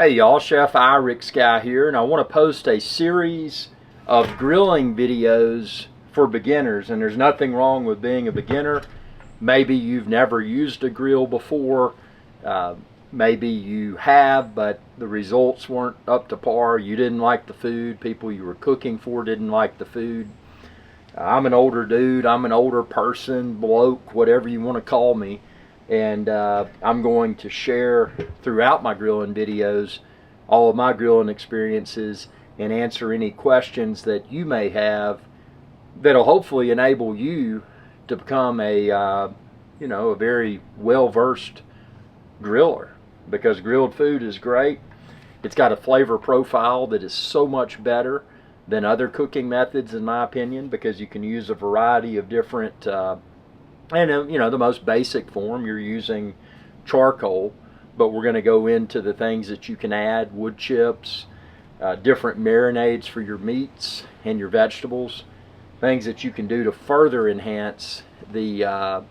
Hey y'all, Chef IrixGuy here, and I want to post a series of grilling videos for beginners. And there's nothing wrong with being a beginner. Maybe you've never used a grill before, maybe you have, but the results weren't up to par. You didn't like the food, people you were cooking for didn't like the food. I'm an older dude, I'm an older person, bloke, whatever you want to call me. And I'm going to share throughout my grilling videos all of my grilling experiences and answer any questions that you may have that'll hopefully enable you to become a very well-versed griller, because grilled food is great. It's got a flavor profile that is so much better than other cooking methods, in my opinion, because you can use a variety of different the most basic form, you're using charcoal, but we're going to go into the things that you can add: wood chips, different marinades for your meats and your vegetables, things that you can do to further enhance the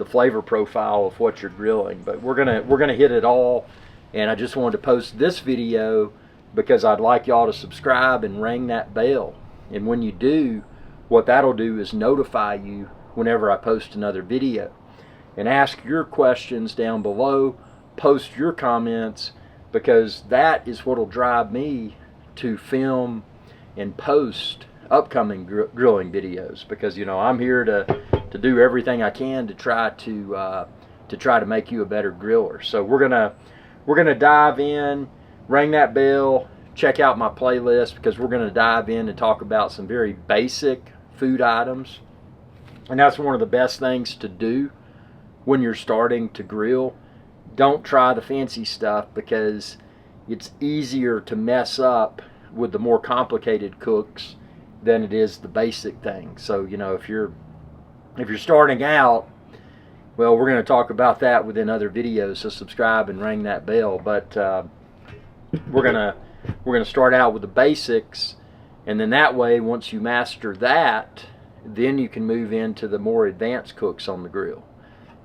flavor profile of what you're grilling. But we're gonna hit it all, and I just wanted to post this video because I'd like y'all to subscribe and ring that bell. And when you do, what that'll do is notify you whenever I post another video. And ask your questions down below, post your comments, because that is what will drive me to film and post upcoming grilling videos, because I'm here to do everything I can to try to make you a better griller. So we're gonna dive in, ring that bell, check out my playlist, because we're gonna dive in and talk about some very basic food items. And that's one of the best things to do when you're starting to grill. Don't try the fancy stuff, because it's easier to mess up with the more complicated cooks than it is the basic things. So if you're starting out, well, we're going to talk about that within other videos. So subscribe and ring that bell. But we're gonna start out with the basics, and then that way, once you master that, then you can move into the more advanced cooks on the grill.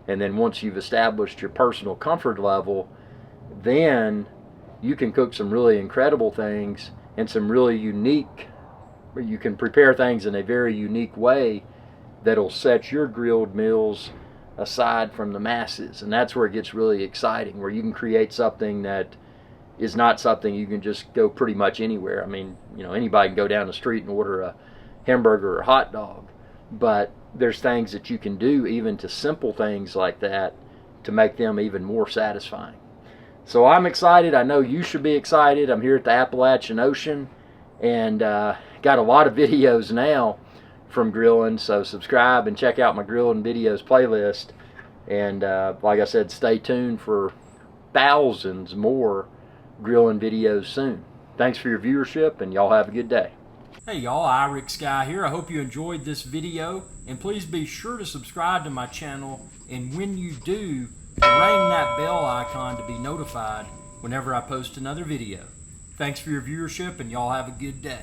And then once you've established your personal comfort level, then you can cook some really incredible things and some really unique, you can prepare things in a very unique way that'll set your grilled meals aside from the masses. And that's where it gets really exciting, where you can create something that is not something you can just go pretty much anywhere. I mean, anybody can go down the street and order a hamburger or hot dog, but there's things that you can do even to simple things like that to make them even more satisfying. So I'm excited. I know you should be excited. I'm here at the Appalachian Ocean, and got a lot of videos now from grilling, so subscribe and check out my grilling videos playlist. And like I said, stay tuned for thousands more grilling videos soon. Thanks for your viewership, and y'all have a good day. Hey y'all, IrixGuy here. I hope you enjoyed this video, and please be sure to subscribe to my channel, and when you do, ring that bell icon to be notified whenever I post another video. Thanks for your viewership, and y'all have a good day.